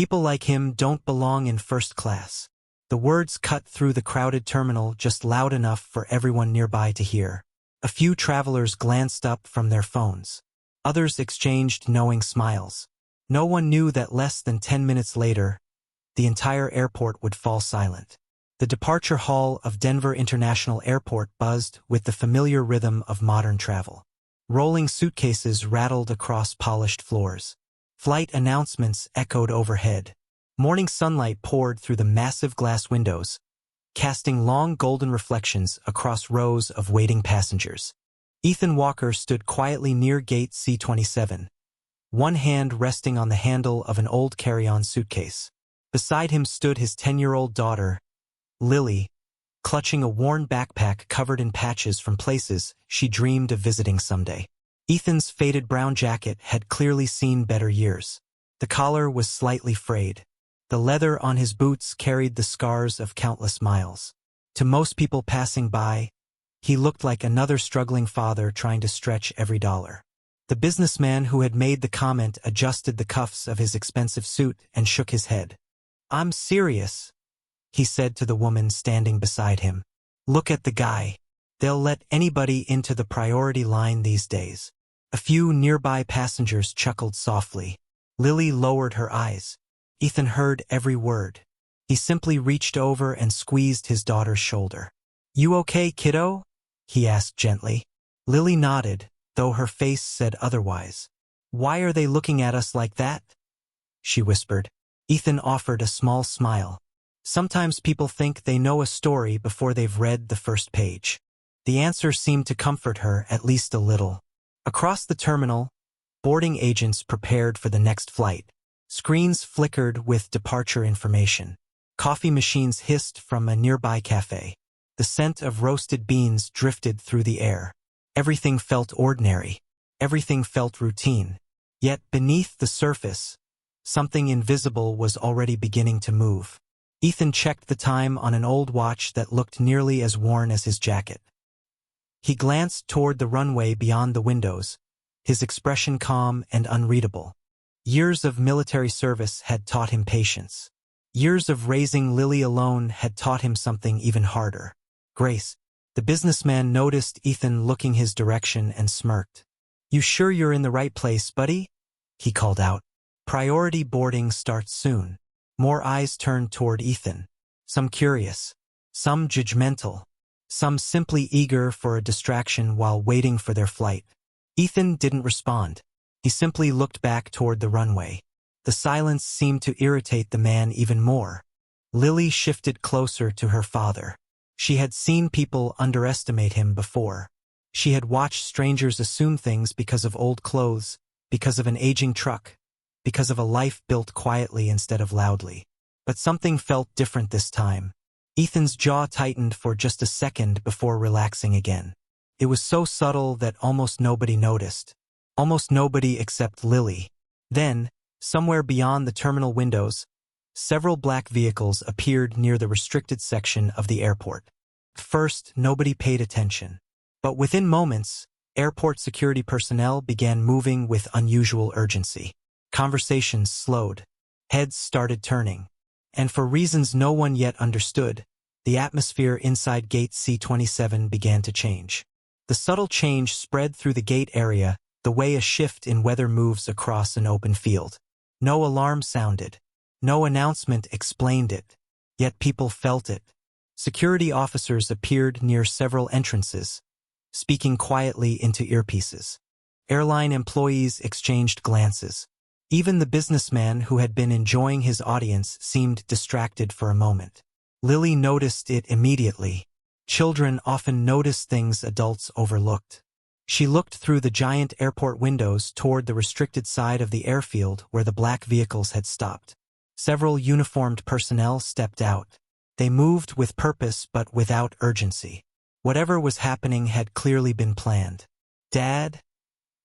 People like him don't belong in first class. The words cut through the crowded terminal just loud enough for everyone nearby to hear. A few travelers glanced up from their phones. Others exchanged knowing smiles. No one knew that less than 10 minutes later, the entire airport would fall silent. The departure hall of Denver International Airport buzzed with the familiar rhythm of modern travel. Rolling suitcases rattled across polished floors. Flight announcements echoed overhead. Morning sunlight poured through the massive glass windows, casting long golden reflections across rows of waiting passengers. Ethan Walker stood quietly near Gate C27, one hand resting on the handle of an old carry-on suitcase. Beside him stood his 10-year-old daughter, Lily, clutching a worn backpack covered in patches from places she dreamed of visiting someday. Ethan's faded brown jacket had clearly seen better years. The collar was slightly frayed. The leather on his boots carried the scars of countless miles. To most people passing by, he looked like another struggling father trying to stretch every dollar. The businessman who had made the comment adjusted the cuffs of his expensive suit and shook his head. "I'm serious," he said to the woman standing beside him. "Look at the guy. They'll let anybody into the priority line these days." A few nearby passengers chuckled softly. Lily lowered her eyes. Ethan heard every word. He simply reached over and squeezed his daughter's shoulder. "You okay, kiddo?" he asked gently. Lily nodded, though her face said otherwise. "Why are they looking at us like that?" she whispered. Ethan offered a small smile. Sometimes people think they know a story before they've read the first page. The answer seemed to comfort her at least a little. Across the terminal, boarding agents prepared for the next flight. Screens flickered with departure information. Coffee machines hissed from a nearby cafe. The scent of roasted beans drifted through the air. Everything felt ordinary. Everything felt routine. Yet beneath the surface, something invisible was already beginning to move. Ethan checked the time on an old watch that looked nearly as worn as his jacket. He glanced toward the runway beyond the windows, his expression calm and unreadable. Years of military service had taught him patience. Years of raising Lily alone had taught him something even harder. Grace. The businessman noticed Ethan looking his direction and smirked. "You sure you're in the right place, buddy?" he called out. "Priority boarding starts soon." More eyes turned toward Ethan. Some curious, some judgmental, some simply eager for a distraction while waiting for their flight. Ethan didn't respond. He simply looked back toward the runway. The silence seemed to irritate the man even more. Lily shifted closer to her father. She had seen people underestimate him before. She had watched strangers assume things because of old clothes, because of an aging truck, because of a life built quietly instead of loudly. But something felt different this time. Ethan's jaw tightened for just a second before relaxing again. It was so subtle that almost nobody noticed. Almost nobody except Lily. Then, somewhere beyond the terminal windows, several black vehicles appeared near the restricted section of the airport. At first, nobody paid attention. But within moments, airport security personnel began moving with unusual urgency. Conversations slowed. Heads started turning. And for reasons no one yet understood, the atmosphere inside Gate C27 began to change. The subtle change spread through the gate area, the way a shift in weather moves across an open field. No alarm sounded. No announcement explained it. Yet people felt it. Security officers appeared near several entrances, speaking quietly into earpieces. Airline employees exchanged glances. Even the businessman who had been enjoying his audience seemed distracted for a moment. Lily noticed it immediately. Children often notice things adults overlooked. She looked through the giant airport windows toward the restricted side of the airfield where the black vehicles had stopped. Several uniformed personnel stepped out. They moved with purpose but without urgency. Whatever was happening had clearly been planned. "Dad?"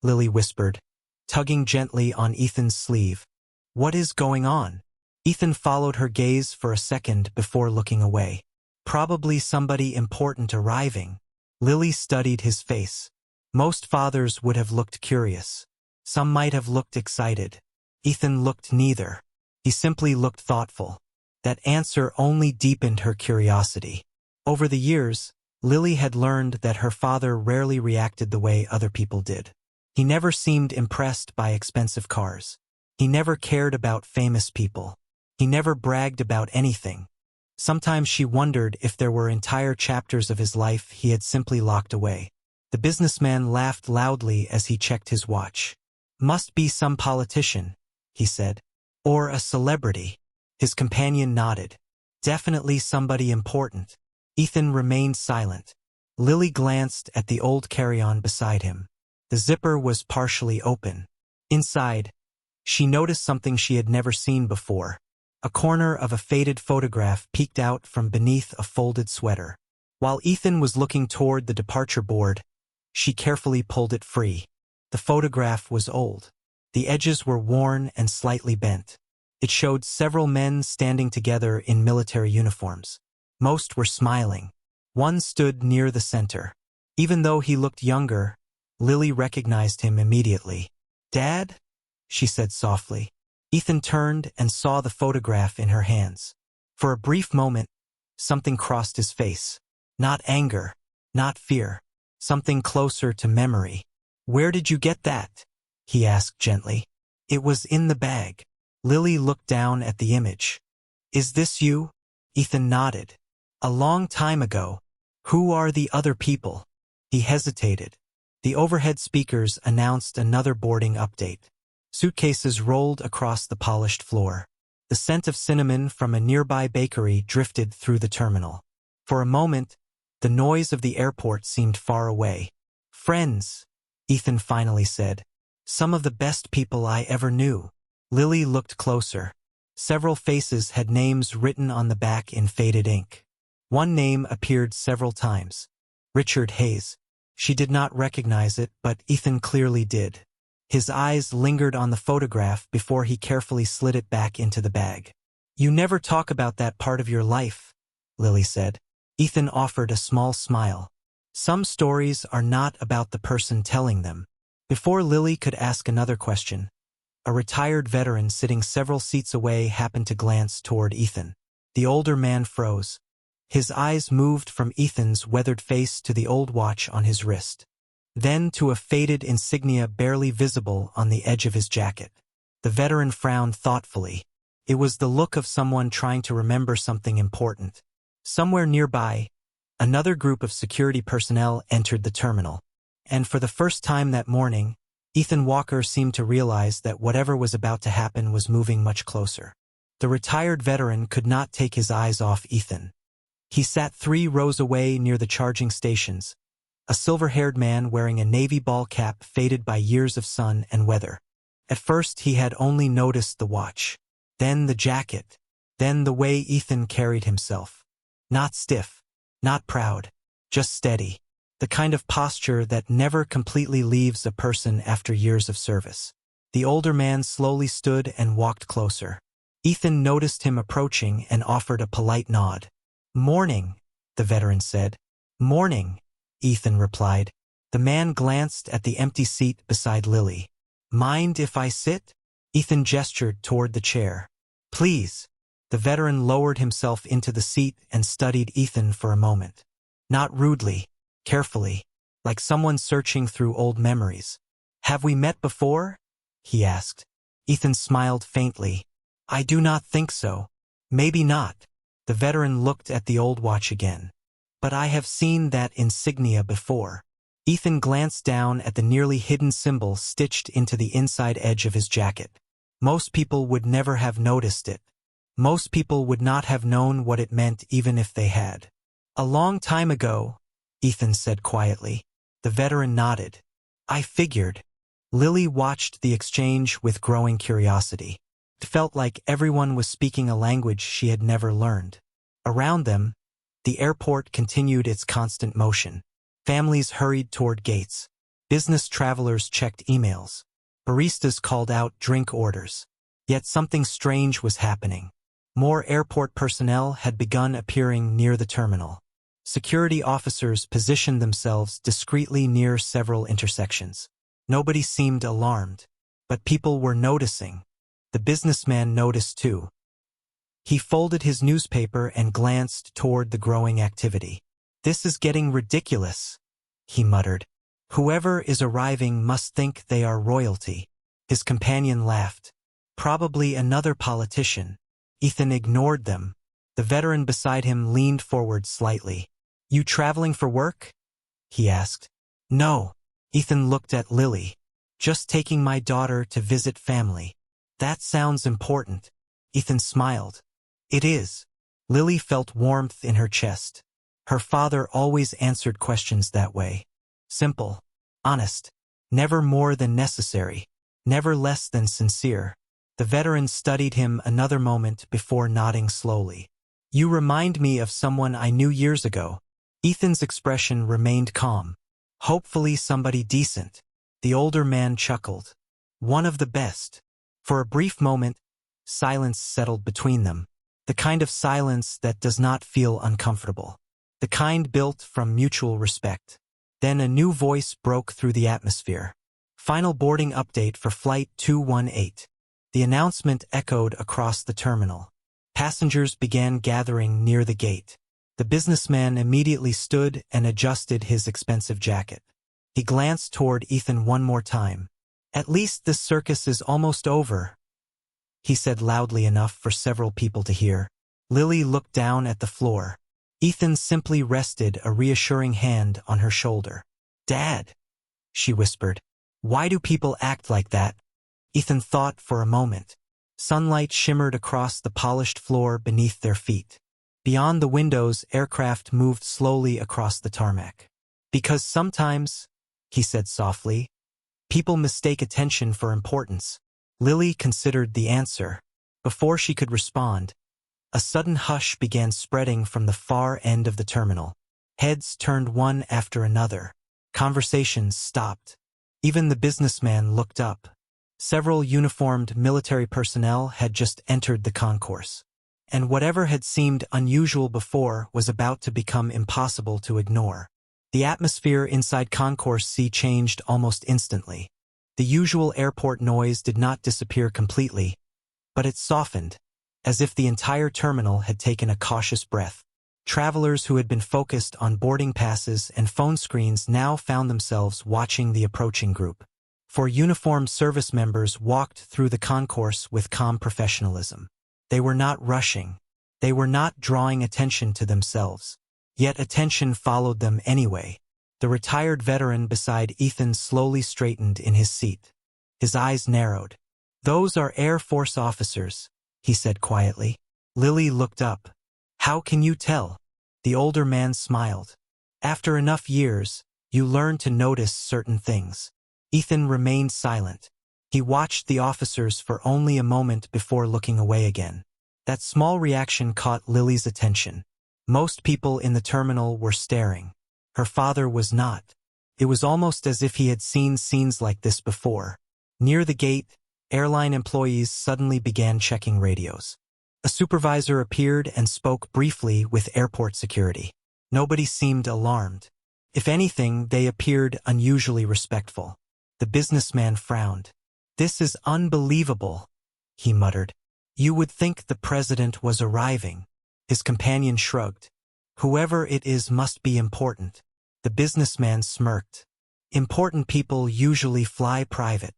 Lily whispered, tugging gently on Ethan's sleeve. "What is going on?" Ethan followed her gaze for a second before looking away. Probably somebody important arriving. Lily studied his face. Most fathers would have looked curious. Some might have looked excited. Ethan looked neither. He simply looked thoughtful. That answer only deepened her curiosity. Over the years, Lily had learned that her father rarely reacted the way other people did. He never seemed impressed by expensive cars. He never cared about famous people. He never bragged about anything. Sometimes she wondered if there were entire chapters of his life he had simply locked away. The businessman laughed loudly as he checked his watch. "Must be some politician," he said. "Or a celebrity." His companion nodded. "Definitely somebody important." Ethan remained silent. Lily glanced at the old carry-on beside him. The zipper was partially open. Inside, she noticed something she had never seen before. A corner of a faded photograph peeked out from beneath a folded sweater. While Ethan was looking toward the departure board, she carefully pulled it free. The photograph was old. The edges were worn and slightly bent. It showed several men standing together in military uniforms. Most were smiling. One stood near the center. Even though he looked younger, Lily recognized him immediately. "Dad?" she said softly. Ethan turned and saw the photograph in her hands. For a brief moment, something crossed his face. Not anger, not fear, something closer to memory. "Where did you get that?" he asked gently. "It was in the bag." Lily looked down at the image. "Is this you?" Ethan nodded. "A long time ago. Who are the other people?" He hesitated. The overhead speakers announced another boarding update. Suitcases rolled across the polished floor. The scent of cinnamon from a nearby bakery drifted through the terminal. For a moment, the noise of the airport seemed far away. "Friends," Ethan finally said. "Some of the best people I ever knew." Lily looked closer. Several faces had names written on the back in faded ink. One name appeared several times. Richard Hayes. She did not recognize it, but Ethan clearly did. His eyes lingered on the photograph before he carefully slid it back into the bag. "You never talk about that part of your life," Lily said. Ethan offered a small smile. "Some stories are not about the person telling them." Before Lily could ask another question, a retired veteran sitting several seats away happened to glance toward Ethan. The older man froze. His eyes moved from Ethan's weathered face to the old watch on his wrist, then to a faded insignia barely visible on the edge of his jacket. The veteran frowned thoughtfully. It was the look of someone trying to remember something important. Somewhere nearby, another group of security personnel entered the terminal. And for the first time that morning, Ethan Walker seemed to realize that whatever was about to happen was moving much closer. The retired veteran could not take his eyes off Ethan. He sat 3 rows away near the charging stations, a silver-haired man wearing a navy ball cap faded by years of sun and weather. At first he had only noticed the watch, then the jacket, then the way Ethan carried himself. Not stiff, not proud, just steady. The kind of posture that never completely leaves a person after years of service. The older man slowly stood and walked closer. Ethan noticed him approaching and offered a polite nod. "Morning," the veteran said. "Morning," Ethan replied. The man glanced at the empty seat beside Lily. "Mind if I sit?" Ethan gestured toward the chair. "Please." The veteran lowered himself into the seat and studied Ethan for a moment. Not rudely, carefully, like someone searching through old memories. "Have we met before?" he asked. Ethan smiled faintly. "I do not think so." "Maybe not." The veteran looked at the old watch again. "But I have seen that insignia before." Ethan glanced down at the nearly hidden symbol stitched into the inside edge of his jacket. Most people would never have noticed it. Most people would not have known what it meant even if they had. "A long time ago," Ethan said quietly. The veteran nodded. "I figured." Lily watched the exchange with growing curiosity. It felt like everyone was speaking a language she had never learned. Around them, the airport continued its constant motion. Families hurried toward gates. Business travelers checked emails. Baristas called out drink orders. Yet something strange was happening. More airport personnel had begun appearing near the terminal. Security officers positioned themselves discreetly near several intersections. Nobody seemed alarmed, but people were noticing. The businessman noticed too. He folded his newspaper and glanced toward the growing activity. "This is getting ridiculous," he muttered. "Whoever is arriving must think they are royalty." His companion laughed. "Probably another politician." Ethan ignored them. The veteran beside him leaned forward slightly. "You traveling for work?" he asked. "No." Ethan looked at Lily. "Just taking my daughter to visit family." "That sounds important." Ethan smiled. "It is." Lily felt warmth in her chest. Her father always answered questions that way. Simple. Honest. Never more than necessary. Never less than sincere. The veteran studied him another moment before nodding slowly. "You remind me of someone I knew years ago." Ethan's expression remained calm. "Hopefully somebody decent." The older man chuckled. "One of the best." For a brief moment, silence settled between them. The kind of silence that does not feel uncomfortable. The kind built from mutual respect. Then a new voice broke through the atmosphere. "Final boarding update for Flight 218. The announcement echoed across the terminal. Passengers began gathering near the gate. The businessman immediately stood and adjusted his expensive jacket. He glanced toward Ethan one more time. "At least this circus is almost over," he said loudly enough for several people to hear. Lily looked down at the floor. Ethan simply rested a reassuring hand on her shoulder. "Dad," she whispered. "Why do people act like that?" Ethan thought for a moment. Sunlight shimmered across the polished floor beneath their feet. Beyond the windows, aircraft moved slowly across the tarmac. "Because sometimes," he said softly, "people mistake attention for importance." Lily considered the answer. Before she could respond, a sudden hush began spreading from the far end of the terminal. Heads turned one after another. Conversations stopped. Even the businessman looked up. Several uniformed military personnel had just entered the concourse. And whatever had seemed unusual before was about to become impossible to ignore. The atmosphere inside Concourse C changed almost instantly. The usual airport noise did not disappear completely, but it softened, as if the entire terminal had taken a cautious breath. Travelers who had been focused on boarding passes and phone screens now found themselves watching the approaching group. For uniformed service members walked through the concourse with calm professionalism. They were not rushing. They were not drawing attention to themselves. Yet attention followed them anyway. The retired veteran beside Ethan slowly straightened in his seat. His eyes narrowed. "Those are Air Force officers," he said quietly. Lily looked up. "How can you tell?" The older man smiled. "After enough years, you learn to notice certain things." Ethan remained silent. He watched the officers for only a moment before looking away again. That small reaction caught Lily's attention. Most people in the terminal were staring. Her father was not. It was almost as if he had seen scenes like this before. Near the gate, airline employees suddenly began checking radios. A supervisor appeared and spoke briefly with airport security. Nobody seemed alarmed. If anything, they appeared unusually respectful. The businessman frowned. "This is unbelievable," he muttered. "You would think the president was arriving." His companion shrugged. "Whoever it is must be important." The businessman smirked. "Important people usually fly private."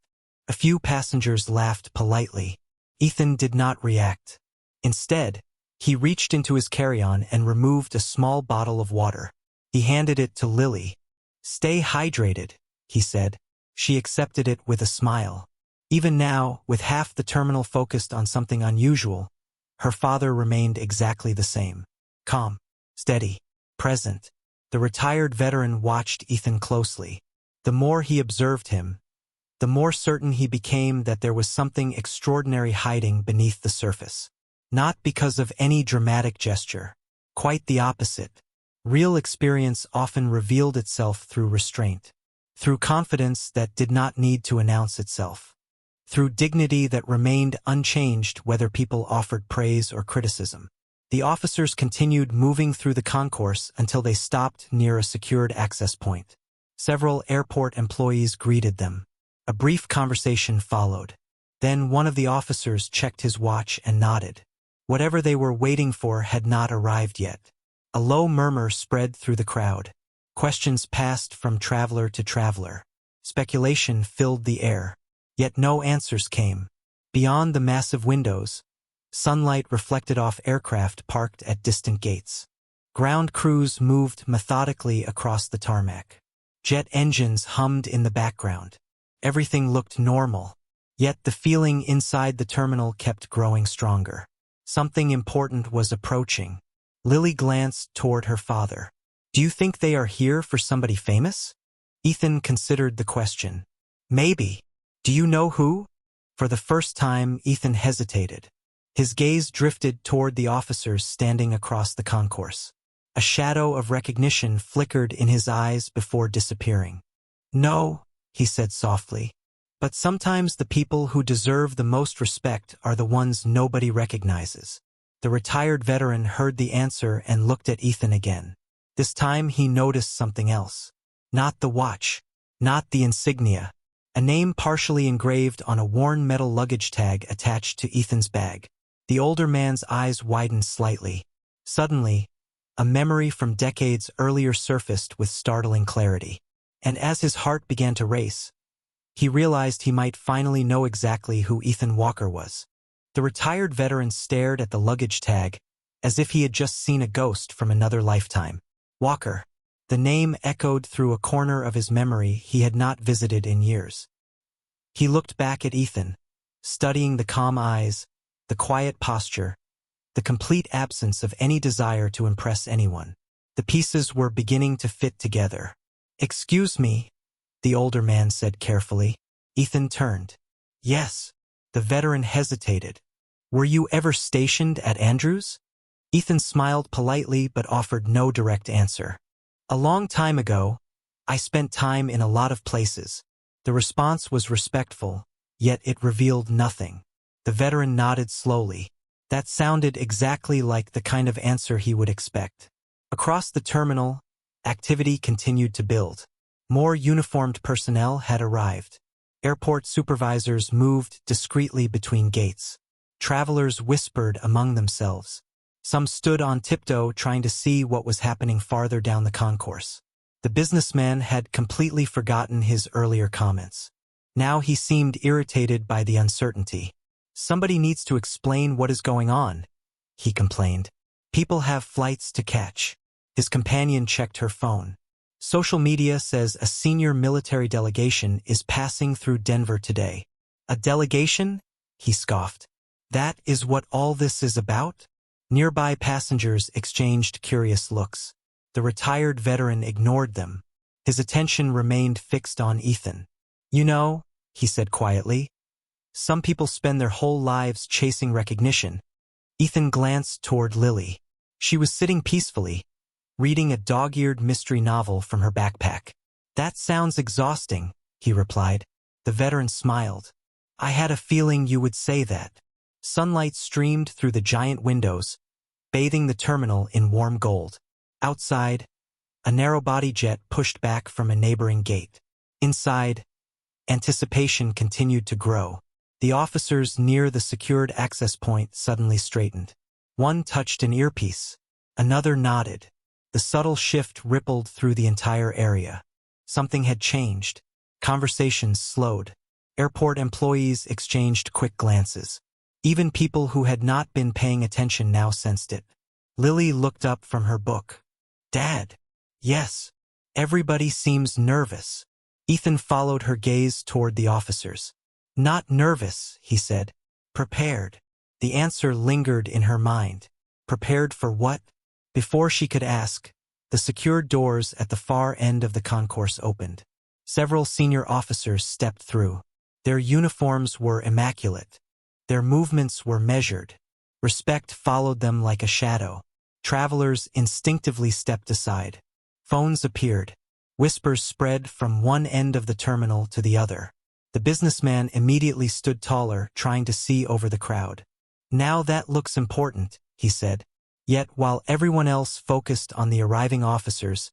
A few passengers laughed politely. Ethan did not react. Instead, he reached into his carry-on and removed a small bottle of water. He handed it to Lily. "Stay hydrated," he said. She accepted it with a smile. Even now, with half the terminal focused on something unusual, her father remained exactly the same. Calm, steady, present. The retired veteran watched Ethan closely. The more he observed him, the more certain he became that there was something extraordinary hiding beneath the surface. Not because of any dramatic gesture. Quite the opposite. Real experience often revealed itself through restraint. Through confidence that did not need to announce itself. Through dignity that remained unchanged whether people offered praise or criticism. The officers continued moving through the concourse until they stopped near a secured access point. Several airport employees greeted them. A brief conversation followed. Then one of the officers checked his watch and nodded. Whatever they were waiting for had not arrived yet. A low murmur spread through the crowd. Questions passed from traveler to traveler. Speculation filled the air. Yet no answers came. Beyond the massive windows, sunlight reflected off aircraft parked at distant gates. Ground crews moved methodically across the tarmac. Jet engines hummed in the background. Everything looked normal. Yet the feeling inside the terminal kept growing stronger. Something important was approaching. Lily glanced toward her father. "Do you think they are here for somebody famous?" Ethan considered the question. "Maybe. Do you know who?" For the first time, Ethan hesitated. His gaze drifted toward the officers standing across the concourse. A shadow of recognition flickered in his eyes before disappearing. "No," he said softly. "But sometimes the people who deserve the most respect are the ones nobody recognizes." The retired veteran heard the answer and looked at Ethan again. This time he noticed something else. Not the watch. Not the insignia. A name partially engraved on a worn metal luggage tag attached to Ethan's bag. The older man's eyes widened slightly. Suddenly, a memory from decades earlier surfaced with startling clarity. And as his heart began to race, he realized he might finally know exactly who Ethan Walker was. The retired veteran stared at the luggage tag as if he had just seen a ghost from another lifetime. Walker. The name echoed through a corner of his memory he had not visited in years. He looked back at Ethan, studying the calm eyes, the quiet posture, the complete absence of any desire to impress anyone. The pieces were beginning to fit together. "Excuse me," the older man said carefully. Ethan turned. "Yes." The veteran hesitated. "Were you ever stationed at Andrews?" Ethan smiled politely but offered no direct answer. "A long time ago, I spent time in a lot of places." The response was respectful, yet it revealed nothing. The veteran nodded slowly. That sounded exactly like the kind of answer he would expect. Across the terminal, activity continued to build. More uniformed personnel had arrived. Airport supervisors moved discreetly between gates. Travelers whispered among themselves. Some stood on tiptoe trying to see what was happening farther down the concourse. The businessman had completely forgotten his earlier comments. Now he seemed irritated by the uncertainty. "Somebody needs to explain what is going on," he complained. "People have flights to catch." His companion checked her phone. "Social media says a senior military delegation is passing through Denver today." "A delegation?" he scoffed. "That is what all this is about?" Nearby passengers exchanged curious looks. The retired veteran ignored them. His attention remained fixed on Ethan. "You know," he said quietly, "some people spend their whole lives chasing recognition." Ethan glanced toward Lily. She was sitting peacefully, reading a dog-eared mystery novel from her backpack. "That sounds exhausting," he replied. The veteran smiled. "I had a feeling you would say that." Sunlight streamed through the giant windows, bathing the terminal in warm gold. Outside, a narrow-body jet pushed back from a neighboring gate. Inside, anticipation continued to grow. The officers near the secured access point suddenly straightened. One touched an earpiece. Another nodded. The subtle shift rippled through the entire area. Something had changed. Conversations slowed. Airport employees exchanged quick glances. Even people who had not been paying attention now sensed it. Lily looked up from her book. "Dad." "Yes." "Everybody seems nervous." Ethan followed her gaze toward the officers. "Not nervous," he said. "Prepared." The answer lingered in her mind. Prepared for what? Before she could ask, the secured doors at the far end of the concourse opened. Several senior officers stepped through. Their uniforms were immaculate. Their movements were measured. Respect followed them like a shadow. Travelers instinctively stepped aside. Phones appeared. Whispers spread from one end of the terminal to the other. The businessman immediately stood taller, trying to see over the crowd. "Now that looks important," he said. Yet while everyone else focused on the arriving officers,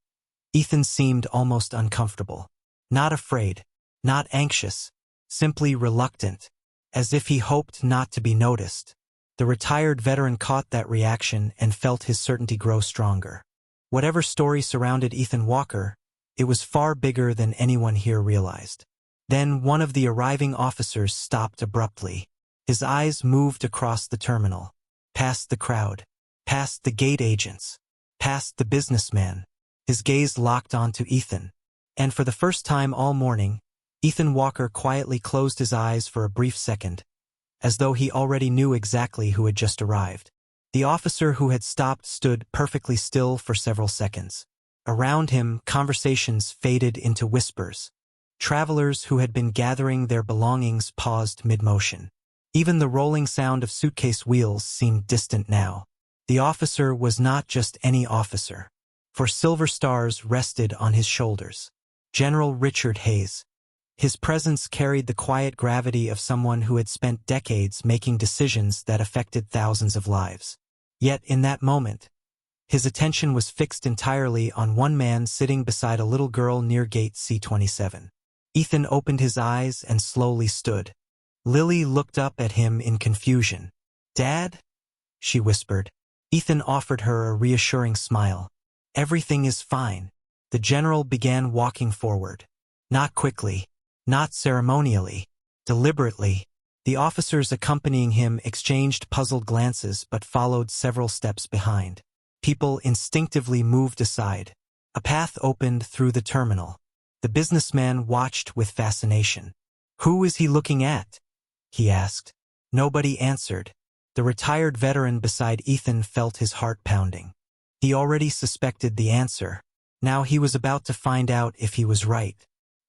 Ethan seemed almost uncomfortable. Not afraid, not anxious, simply reluctant. as if he hoped not to be noticed. The retired veteran caught that reaction and felt his certainty grow stronger. Whatever story surrounded Ethan Walker, it was far bigger than anyone here realized. Then one of the arriving officers stopped abruptly. His eyes moved across the terminal, past the crowd, past the gate agents, past the businessman. His gaze locked onto Ethan. And for the first time all morning, Ethan Walker quietly closed his eyes for a brief second, as though he already knew exactly who had just arrived. The officer who had stopped stood perfectly still for several seconds. Around him, conversations faded into whispers. Travelers who had been gathering their belongings paused mid-motion. Even the rolling sound of suitcase wheels seemed distant now. The officer was not just any officer, for silver stars rested on his shoulders. General Richard Hayes. His presence carried the quiet gravity of someone who had spent decades making decisions that affected thousands of lives. Yet in that moment, his attention was fixed entirely on one man sitting beside a little girl near Gate C27. Ethan opened his eyes and slowly stood. Lily looked up at him in confusion. "Dad?" she whispered. Ethan offered her a reassuring smile. "Everything is fine." The general began walking forward. Not quickly, not ceremonially, deliberately. The officers accompanying him exchanged puzzled glances but followed several steps behind. People instinctively moved aside. A path opened through the terminal. The businessman watched with fascination. "Who is he looking at?" he asked. Nobody answered. The retired veteran beside Ethan felt his heart pounding. He already suspected the answer. Now he was about to find out if he was right.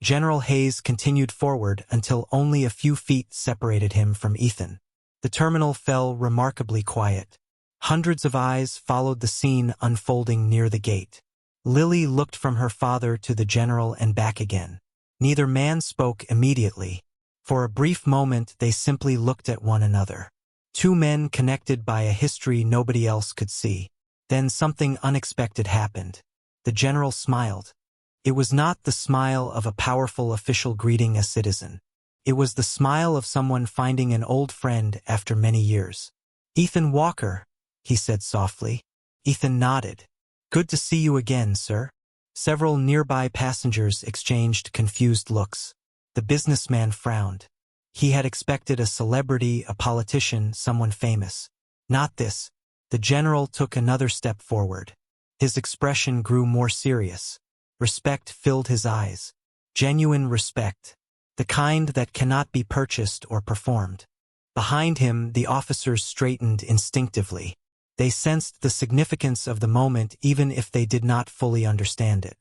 General Hayes continued forward until only a few feet separated him from Ethan. The terminal fell remarkably quiet. Hundreds of eyes followed the scene unfolding near the gate. Lily looked from her father to the general and back again. Neither man spoke immediately. For a brief moment they simply looked at one another. Two men connected by a history nobody else could see. Then something unexpected happened. The general smiled. It was not the smile of a powerful official greeting a citizen. It was the smile of someone finding an old friend after many years. "Ethan Walker," he said softly. Ethan nodded. "Good to see you again, sir." Several nearby passengers exchanged confused looks. The businessman frowned. He had expected a celebrity, a politician, someone famous. Not this. The general took another step forward. His expression grew more serious. Respect filled his eyes. Genuine respect. The kind that cannot be purchased or performed. Behind him, the officers straightened instinctively. They sensed the significance of the moment even if they did not fully understand it.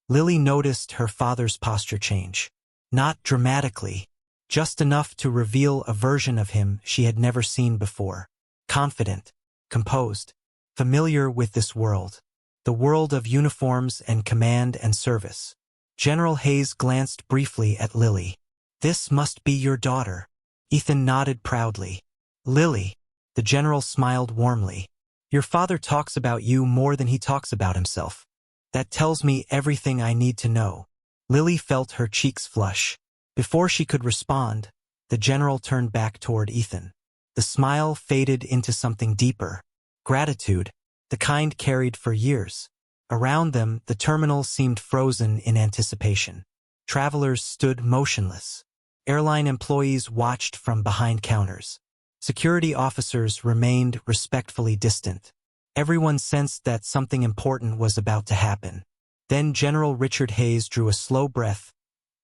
Lily noticed her father's posture change. Not dramatically, just enough to reveal a version of him she had never seen before. Confident, composed, familiar with this world. The world of uniforms and command and service. General Hayes glanced briefly at Lily. "This must be your daughter." Ethan nodded proudly. "Lily." The general smiled warmly. "Your father talks about you more than he talks about himself. That tells me everything I need to know." Lily felt her cheeks flush. Before she could respond, the general turned back toward Ethan. The smile faded into something deeper. Gratitude. The kind carried for years. Around them, the terminal seemed frozen in anticipation. Travelers stood motionless. Airline employees watched from behind counters. Security officers remained respectfully distant. Everyone sensed that something important was about to happen. Then General Richard Hayes drew a slow breath,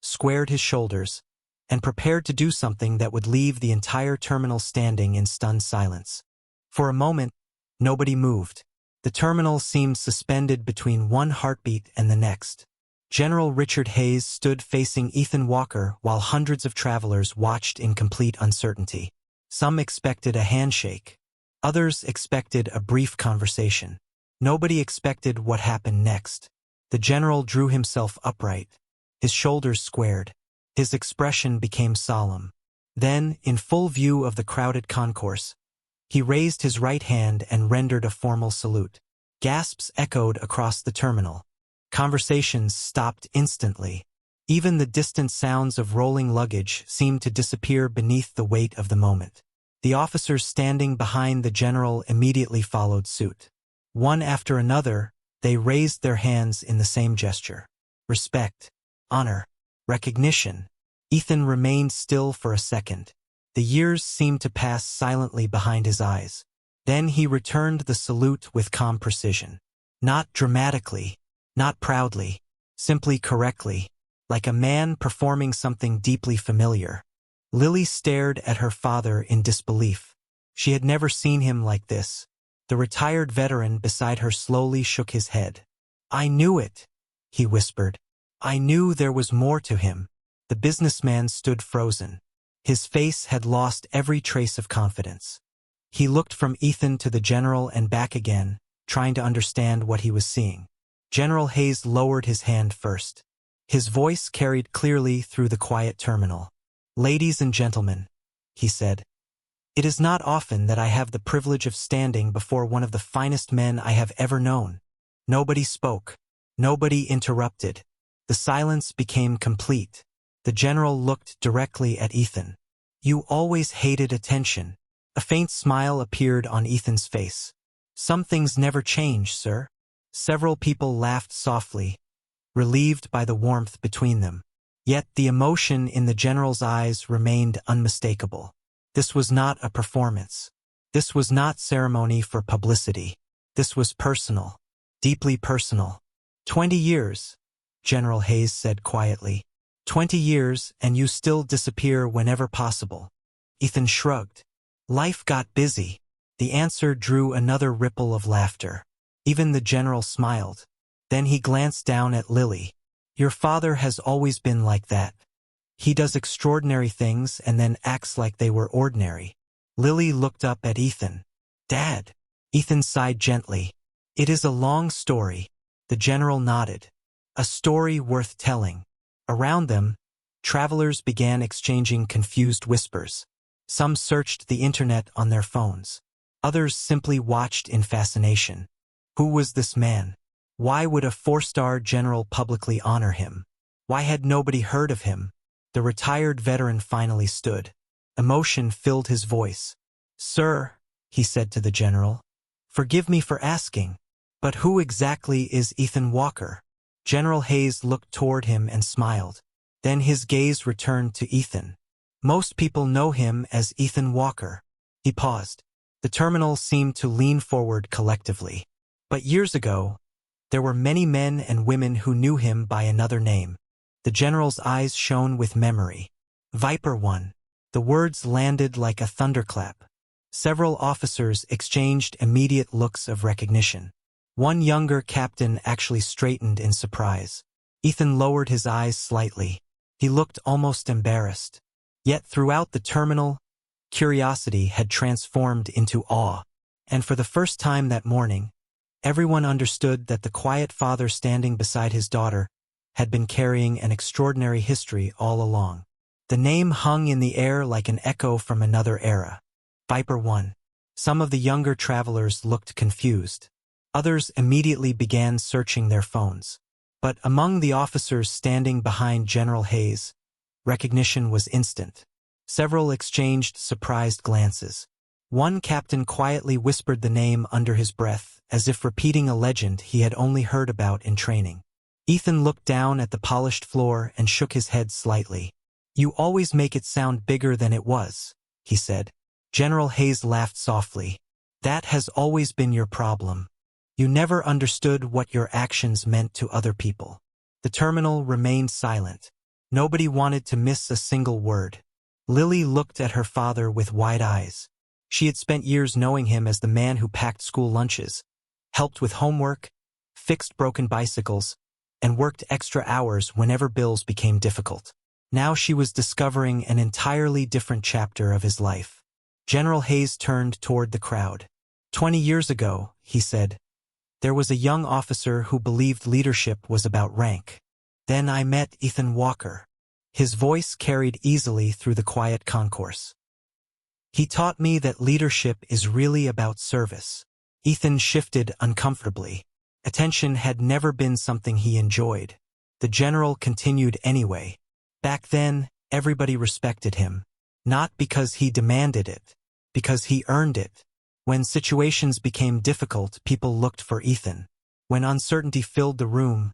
squared his shoulders, and prepared to do something that would leave the entire terminal standing in stunned silence. For a moment, nobody moved. The terminal seemed suspended between one heartbeat and the next. General Richard Hayes stood facing Ethan Walker while hundreds of travelers watched in complete uncertainty. Some expected a handshake. Others expected a brief conversation. Nobody expected what happened next. The general drew himself upright. His shoulders squared. His expression became solemn. Then, in full view of the crowded concourse, he raised his right hand and rendered a formal salute. Gasps echoed across the terminal. Conversations stopped instantly. Even the distant sounds of rolling luggage seemed to disappear beneath the weight of the moment. The officers standing behind the general immediately followed suit. One after another, they raised their hands in the same gesture. Respect, honor, recognition. Ethan remained still for a second. The years seemed to pass silently behind his eyes. Then he returned the salute with calm precision. Not dramatically, not proudly, simply correctly, like a man performing something deeply familiar. Lily stared at her father in disbelief. She had never seen him like this. The retired veteran beside her slowly shook his head. "I knew it," he whispered. "I knew there was more to him." The businessman stood frozen. His face had lost every trace of confidence. He looked from Ethan to the general and back again, trying to understand what he was seeing. General Hayes lowered his hand first. His voice carried clearly through the quiet terminal. "Ladies and gentlemen," he said, "it is not often that I have the privilege of standing before one of the finest men I have ever known." Nobody spoke. Nobody interrupted. The silence became complete. The general looked directly at Ethan. "You always hated attention." A faint smile appeared on Ethan's face. "Some things never change, sir." Several people laughed softly, relieved by the warmth between them. Yet the emotion in the general's eyes remained unmistakable. This was not a performance. This was not ceremony for publicity. This was personal, deeply personal. 20 years, General Hayes said quietly. 20 years, and you still disappear whenever possible. Ethan shrugged. Life got busy. The answer drew another ripple of laughter. Even the general smiled. Then he glanced down at Lily. "Your father has always been like that. He does extraordinary things and then acts like they were ordinary." Lily looked up at Ethan. "Dad." Ethan sighed gently. "It is a long story." The general nodded. "A story worth telling." Around them, travelers began exchanging confused whispers. Some searched the internet on their phones. Others simply watched in fascination. Who was this man? Why would a four-star general publicly honor him? Why had nobody heard of him? The retired veteran finally stood. Emotion filled his voice. "Sir," he said to the general, "forgive me for asking, but who exactly is Ethan Walker?" General Hayes looked toward him and smiled. Then his gaze returned to Ethan. "Most people know him as Ethan Walker." He paused. The terminal seemed to lean forward collectively. But years ago, there were many men and women who knew him by another name. The general's eyes shone with memory. "Viper One." The words landed like a thunderclap. Several officers exchanged immediate looks of recognition. One younger captain actually straightened in surprise. Ethan lowered his eyes slightly. He looked almost embarrassed. Yet throughout the terminal, curiosity had transformed into awe. And for the first time that morning, everyone understood that the quiet father standing beside his daughter had been carrying an extraordinary history all along. The name hung in the air like an echo from another era. Viper One. Some of the younger travelers looked confused. Others immediately began searching their phones. But among the officers standing behind General Hayes, recognition was instant. Several exchanged surprised glances. One captain quietly whispered the name under his breath, as if repeating a legend he had only heard about in training. Ethan looked down at the polished floor and shook his head slightly. "You always make it sound bigger than it was," he said. General Hayes laughed softly. "That has always been your problem. You never understood what your actions meant to other people." The terminal remained silent. Nobody wanted to miss a single word. Lily looked at her father with wide eyes. She had spent years knowing him as the man who packed school lunches, helped with homework, fixed broken bicycles, and worked extra hours whenever bills became difficult. Now she was discovering an entirely different chapter of his life. General Hayes turned toward the crowd. 20 years ago, he said, there was a young officer who believed leadership was about rank. Then I met Ethan Walker. His voice carried easily through the quiet concourse. He taught me that leadership is really about service. Ethan shifted uncomfortably. Attention had never been something he enjoyed. The general continued anyway. Back then, everybody respected him. Not because he demanded it, because he earned it. When situations became difficult, people looked for Ethan. When uncertainty filled the room,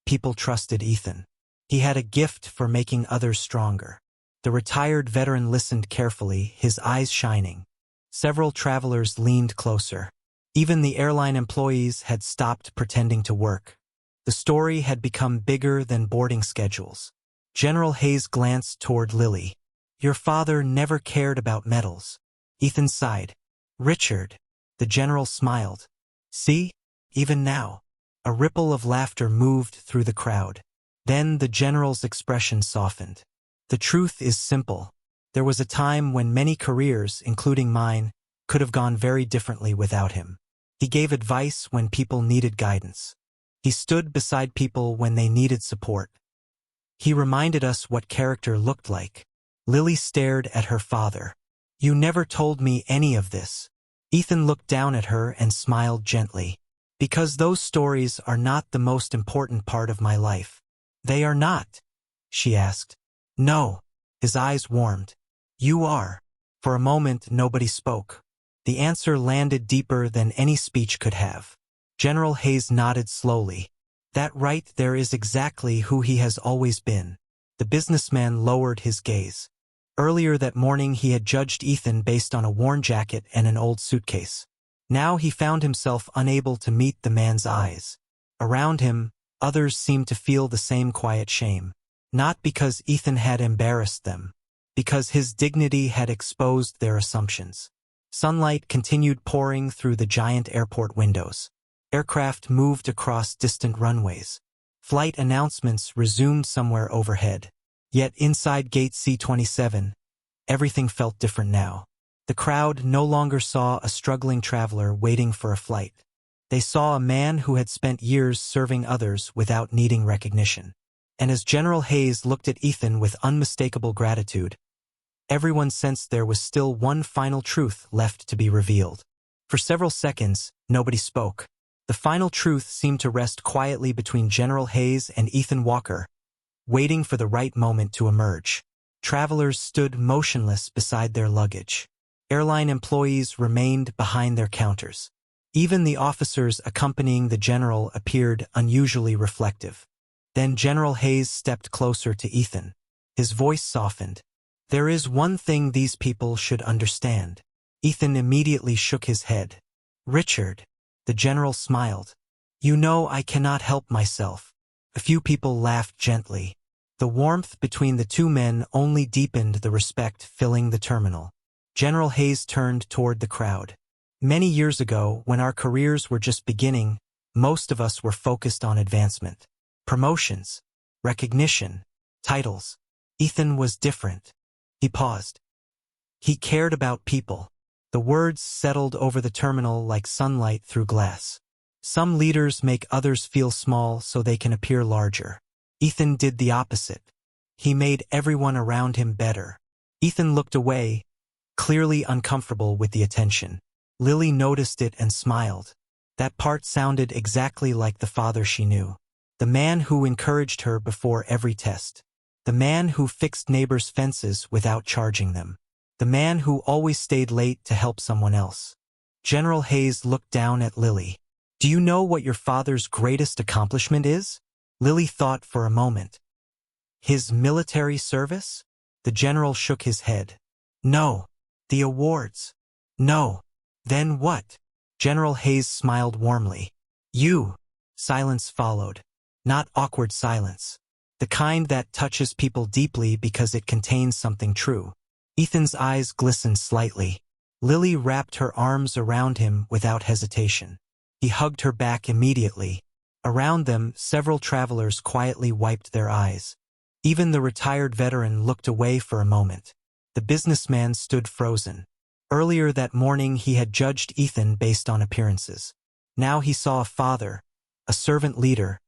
people trusted Ethan. He had a gift for making others stronger. The retired veteran listened carefully, his eyes shining. Several travelers leaned closer. Even the airline employees had stopped pretending to work. The story had become bigger than boarding schedules. General Hayes glanced toward Lily. "Your father never cared about medals." Ethan sighed. "Richard." The general smiled. "See? Even now." A ripple of laughter moved through the crowd. Then the general's expression softened. "The truth is simple. There was a time when many careers, including mine, could have gone very differently without him. He gave advice when people needed guidance. He stood beside people when they needed support. He reminded us what character looked like." Lily stared at her father. "You never told me any of this." Ethan looked down at her and smiled gently. "Because those stories are not the most important part of my life." "They are not?" she asked. "No." His eyes warmed. "You are." For a moment, nobody spoke. The answer landed deeper than any speech could have. General Hayes nodded slowly. "That right there is exactly who he has always been." The businessman lowered his gaze. Earlier that morning he had judged Ethan based on a worn jacket and an old suitcase. Now he found himself unable to meet the man's eyes. Around him, others seemed to feel the same quiet shame. Not because Ethan had embarrassed them, because his dignity had exposed their assumptions. Sunlight continued pouring through the giant airport windows. Aircraft moved across distant runways. Flight announcements resumed somewhere overhead. Yet inside Gate C27, everything felt different now. The crowd no longer saw a struggling traveler waiting for a flight. They saw a man who had spent years serving others without needing recognition. And as General Hayes looked at Ethan with unmistakable gratitude, everyone sensed there was still one final truth left to be revealed. For several seconds, nobody spoke. The final truth seemed to rest quietly between General Hayes and Ethan Walker, waiting for the right moment to emerge. Travelers stood motionless beside their luggage. Airline employees remained behind their counters. Even the officers accompanying the general appeared unusually reflective. Then General Hayes stepped closer to Ethan. His voice softened. "There is one thing these people should understand." Ethan immediately shook his head. "Richard." The general smiled. "You know I cannot help myself." A few people laughed gently. The warmth between the two men only deepened the respect filling the terminal. General Hayes turned toward the crowd. "Many years ago, when our careers were just beginning, most of us were focused on advancement. Promotions, recognition, titles. Ethan was different." He paused. "He cared about people." The words settled over the terminal like sunlight through glass. Some leaders make others feel small so they can appear larger. Ethan did the opposite. He made everyone around him better. Ethan looked away, clearly uncomfortable with the attention. Lily noticed it and smiled. That part sounded exactly like the father she knew. The man who encouraged her before every test. The man who fixed neighbors' fences without charging them. The man who always stayed late to help someone else. General Hayes looked down at Lily. "Do you know what your father's greatest accomplishment is?" Lily thought for a moment. "His military service?" The general shook his head. "No." "The awards?" "No." "Then what?" General Hayes smiled warmly. "You." Silence followed. Not awkward silence. The kind that touches people deeply because it contains something true. Ethan's eyes glistened slightly. Lily wrapped her arms around him without hesitation. He hugged her back immediately. Around them, several travelers quietly wiped their eyes. Even the retired veteran looked away for a moment. The businessman stood frozen. Earlier that morning he had judged Ethan based on appearances. Now he saw a father, a servant leader,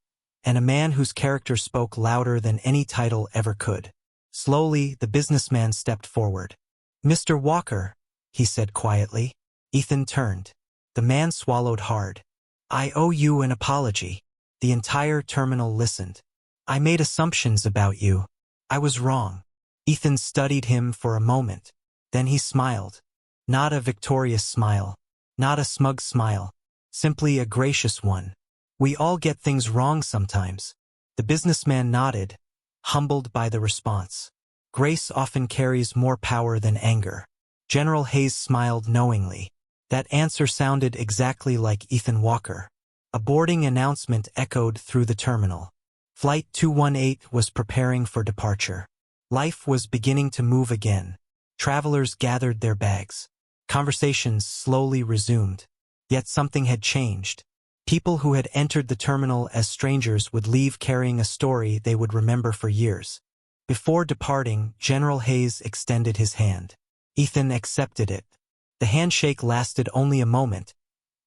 and a man whose character spoke louder than any title ever could. Slowly, the businessman stepped forward. "Mr. Walker," he said quietly. Ethan turned. The man swallowed hard. "I owe you an apology." The entire terminal listened. I made assumptions about you. I was wrong. Ethan studied him for a moment. Then he smiled. Not a victorious smile. Not a smug smile. Simply a gracious one. We all get things wrong sometimes. The businessman nodded, humbled by the response. Grace often carries more power than anger. General Hayes smiled knowingly. That answer sounded exactly like Ethan Walker. A boarding announcement echoed through the terminal. Flight 218 was preparing for departure. Life was beginning to move again. Travelers gathered their bags. Conversations slowly resumed. Yet something had changed. People who had entered the terminal as strangers would leave carrying a story they would remember for years. Before departing, General Hayes extended his hand. Ethan accepted it. The handshake lasted only a moment,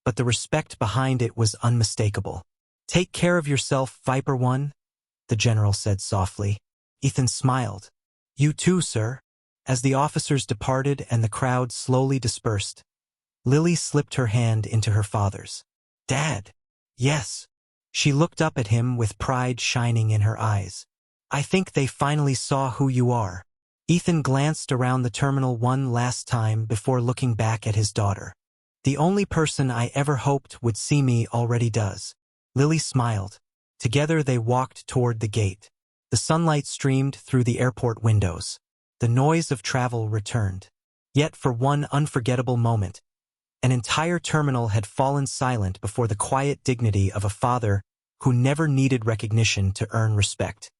but the respect behind it was unmistakable. "Take care of yourself, Viper One," the general said softly. Ethan smiled. "You too, sir." As the officers departed and the crowd slowly dispersed, Lily slipped her hand into her father's. "Dad." "Yes." She looked up at him with pride shining in her eyes. "I think they finally saw who you are." Ethan glanced around the terminal one last time before looking back at his daughter. "The only person I ever hoped would see me already does." Lily smiled. Together they walked toward the gate. The sunlight streamed through the airport windows. The noise of travel returned. Yet for one unforgettable moment, an entire terminal had fallen silent before the quiet dignity of a father who never needed recognition to earn respect.